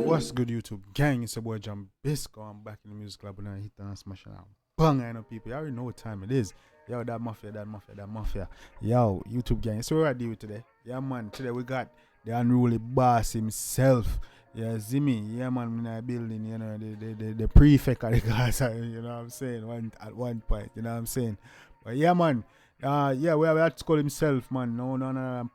What's good, YouTube gang? It's your boy Jambisco. I'm back in the music club and I hit and smash it out. Bang, I know people. You already know what time it is. Yo, that mafia. Yo, YouTube gang. So what I do today? Yeah, man. Today we got the unruly boss himself. Yeah, Zimmy. Yeah, man. In our building, you know, the prefect of the class. You know what I'm saying? At one point, you know what I'm saying? But yeah, man. Yeah, we have to call himself, man. No,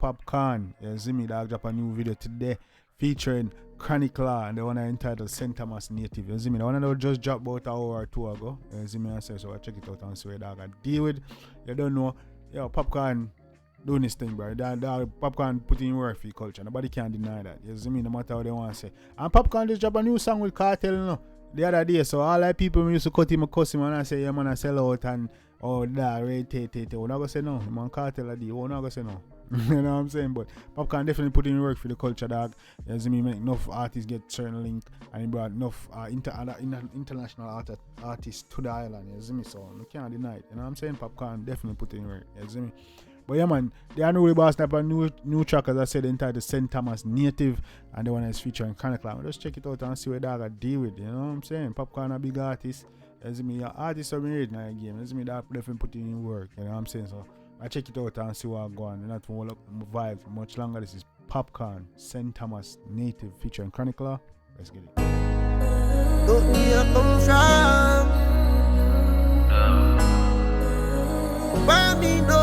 Popcaan. Yeah, Zimmy, dog drop a new video today featuring Chronicler and the one I entitled St. Thomas Native. You see me? The one that just dropped about an hour or two ago. You see me? I say so. I check it out and see what I deal with. You don't know. Yo, Popcaan doing this thing, bro. That Popcaan put in work for your culture. Nobody can deny that. You see me? No matter what they want to say. And Popcaan just dropped a new song with Cartel, you know, the other day. So all like people used to cut him and cuss him and I say, yeah, man, I sell out and oh, that, right, we're not going to say no. Man, Cartel a day. We're not going to say no. You know what I'm saying? But Popcaan definitely put in work for the culture, dog. You see me? Make enough artists get certain link and he brought enough international artists to the island. You see me? So you can't deny it. You know what I'm saying? Popcaan definitely put in work. You see me? But yeah, man, the unruly boss snap a new track, as I said, entitled St. Thomas Native, and the one is featuring Chronicler. Just check it out and see what dog I deal with. You know what I'm saying? Popcaan a big artist. You see me? Artists are married in the game. You see me? That definitely put in work. You know what I'm saying? So I check it out and see what I'm going. Not to hold up my vibe for much longer. This is Popcaan, St. Thomas Native featuring Chronicler. Let's get it. Don't me I come from. Where me know.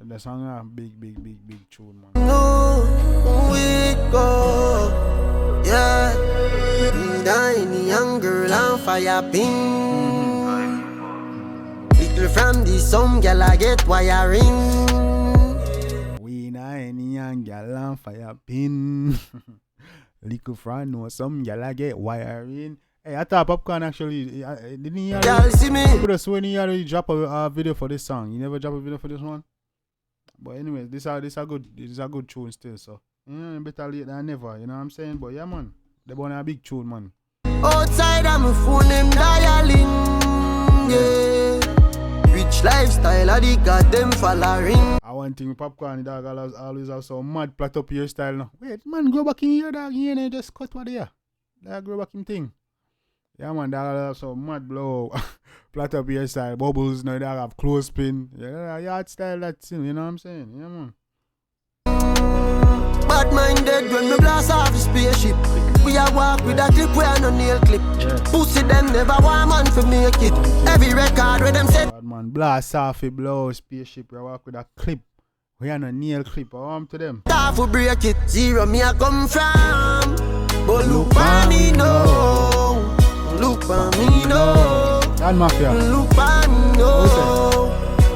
The song a big tune, man. No, we go. Yeah. Any young girl on fire pin. Little from the some gal I get wiring. We na any young gal on fire pin. Little from no some gal I get wiring. Hey, I thought Popcaan actually didn't he could have sworn he already drop a video for this song. You never drop a video for this one? But anyways, this a good tune still, so better late than never, you know what I'm saying? But yeah, man, they want a big tune, man. Outside I'm a phone them dialing, yeah. Rich lifestyle, I got them following. I want thing with Popcaan, dog, always have some mad plot up your style now. Wait, man, go back in here, dog, you ain't just cut what there. Dog, go back in thing. Yeah, man, dog, have some mad blow. Plot up your style, bubbles, now dog have clothespin. Yeah, yard style, that's him, you know what I'm saying? Yeah, man. Bad minded when me blast off the spaceship. We a walk with a clip, we a no nail clip. Yes. Pussy them never want man for make it. Every record where them say bad man blast off a blow spaceship, we walk with a clip. We a no nail clip, I want to them. Tough to break it, zero me a come from. But look for me no. Look for me no. That mafia. Look for me no.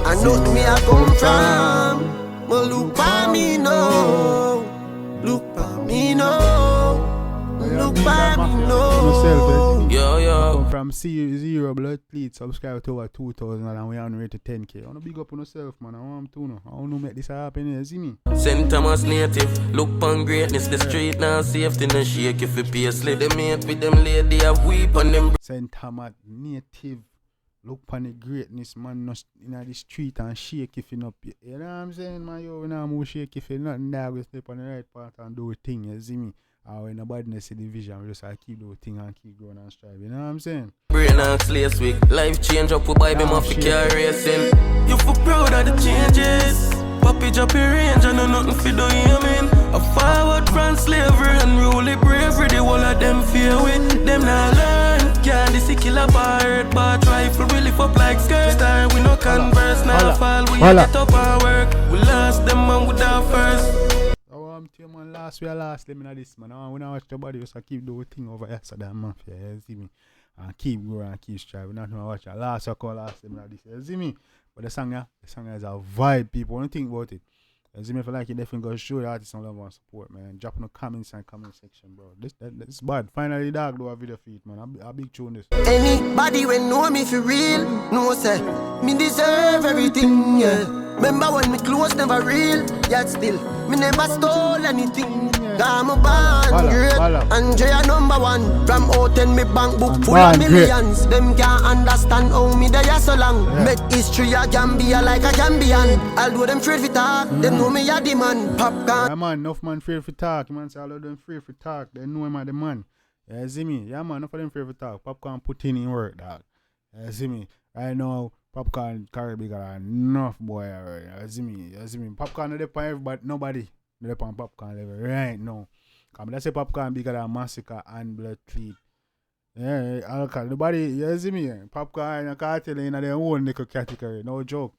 I know me a come from. But look for me no. Look for me no. Look for me no. Yo. Come from zero blood, please subscribe to over 2,000 and we on the way to 10K. I want to big up on yourself, man. I want to know. I want to make this happen here. See me? St. Thomas Native, look on greatness. The street now safety no shake if you pay a slip. They mate with them lady have weep on them. St. Thomas Native, look on the greatness, man. No in the street and shake if you not. You know what I'm saying, man? Yo, we now move shake if you nothing there. We step on the right path and do a thing. You see me? When nobody see the vision, we just keep doing thing and keep growing and strive. You know what I'm saying? Brain and slaves week, life change up, we buy them off the car racing. You feel proud of the changes. Papi drop your range and know nothing for doing, you mean? A forward from slavery and rule bravery. The whole of them fear with them not learn. Can't this killer bird, but rifle we lift up like skirt. Star we no converse, now fall we get up and work. We lost them and we down first. Man, last them in this, man. When I watch the body, just keep doing thing over here, so that mafia, you see me? And keep growing and keep striving. Not to watch the last them in this, you see me? But the song is a vibe, people. Don't think about it. You see me? If you like it, definitely go show the artists some love and support, man. Drop in the comments and comment section, bro. This bad. Finally, dog, do a video for it, man. A big tune this. Anybody when know me for real, know say me deserve everything, yeah. Remember when me clothes never real, yet still me never stole anything. I'm a band great. Andrea number one. From out in me bank book full of millions. Them can't understand how me they are so long. Make history a Gambia like a Gambian. Although them afraid for talk, them know me a the man. Popcaan. Yeah man, enough man afraid for talk. Man say all of them afraid for talk. They know him a the man. You see me? Yeah man, enough of them afraid for talk. Popcaan put in work, dog. You see me? Right now, Popcaan carry bigger than enough boy. You see me? You see me? Popcaan no depend on everybody, nobody. No depend on Popcaan level right now. Come let's say Popcaan bigger than Massacre and Blood Cleat. Yeah, alcohol. Nobody, you see me? Popcaan and cartel in their own little category. No joke.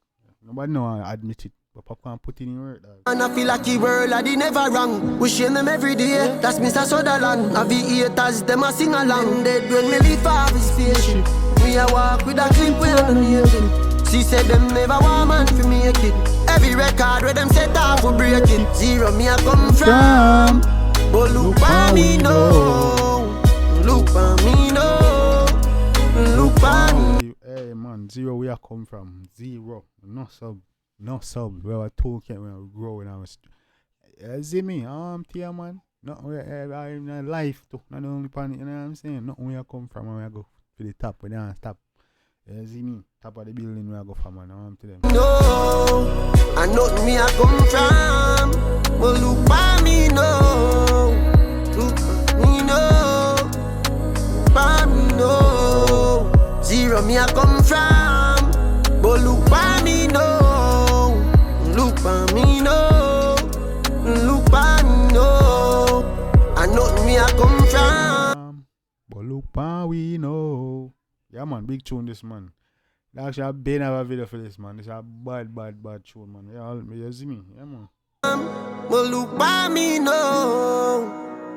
Nobody know admit it. But Popcaan put in work, dog. And I feel like the world I never wrong. We shame them every day. That's Mr. Sutherland. I be haters, them a sing along. Dead when me leave off his spaceship. Me a walk with a clip when I'm naked. She said them never want man for make it. Every record where them set off for break it. Zero me a come from. But look for me no. Look for me no. Look for me. Hey man, zero where I come from. Zero. No sub. No sub. Where I talk when I grow when I was. See me? Tia man. Not where I in life too. Not the only panic, you know what I'm saying? Not where I come from where I go to the top when I stop. You see me? Top of the building where I go from, man. I'm to them. No, I know me I come from. But look for me no. Look for me no. Look for me no. Zero me I come from. But look for me no. Look for me no. Look for me no. I know me I come from. But look for we know. Yeah man, big tune this man. Actually, I've been have a video for this man. This is a bad tune, man. Yeah, you see me? Yeah man. Well, look by me, no.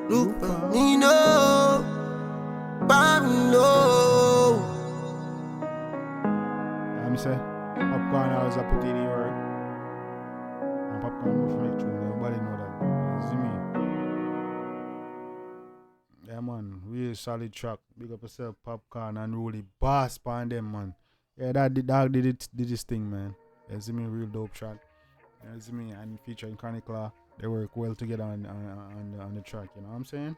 Look by me, no. By me, no. I'm say, Popcaan always a put in the work. And Popcaan no make tune. Nobody know that. You see me? Yeah man, real solid track. Big up yourself, Popcaan, and really boss on them, man. Yeah, that dog did this thing, man. You see me, real dope track. You see me, and featuring Chronicler, they work well together on the track. You know what I'm saying?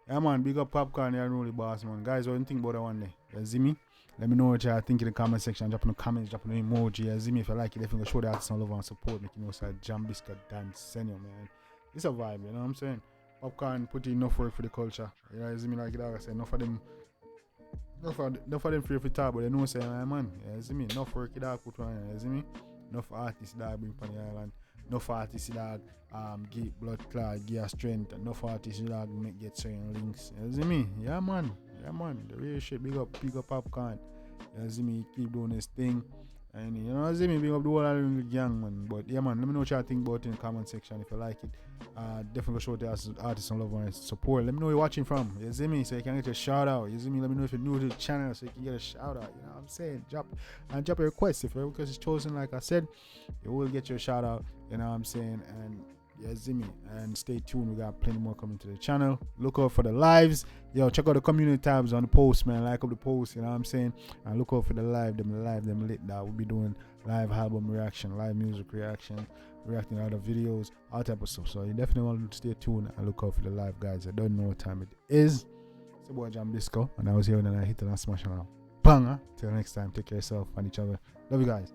Yeah man, big up Popcaan, and really boss, man. Guys, what do you think about that one day? You see me? Let me know what you think in the comment section. Drop in the comments, drop in the emoji. You see me? If you like it, definitely show the artist some love and support. Make you know, say Jambisco dance, senior, man. It's a vibe, you know what I'm saying? Popcaan put in enough work for the culture. You know, you see me, like I said, enough of them free for talk, but they know say, man, you see me, enough work that put on, you see me? Enough artists that bring from the island, enough artists that get blood clot, get strength, enough artists that make get certain links. You see me? Yeah man, the real shit, big up Popcaan. You see me, keep doing this thing. And you know, see me, big up the whole gang, man. But yeah, man, let me know what you think about it in the comment section if you like it. Definitely show the artists some love and support. Let me know where you're watching from. You see me, so you can get a shout out. You see me, let me know if you're new to the channel so you can get a shout out. You know what I'm saying? Drop a request. If your request is chosen, like I said, you will get your shout out. You know what I'm saying? And you see me, and stay tuned. We got plenty more coming to the channel. Look out for the lives. Yo, check out the community tabs on the post, man. Like up the post, you know what I'm saying? And look out for the them lit that we'll be doing live album reaction, live music reaction, reacting to other videos, all type of stuff. So you definitely want to stay tuned and look out for the live, guys. I don't know what time it is. It's your boy Jambisco, and I was here and I hit it and smash it out. Banger. Till next time, take care of yourself and each other. Love you guys.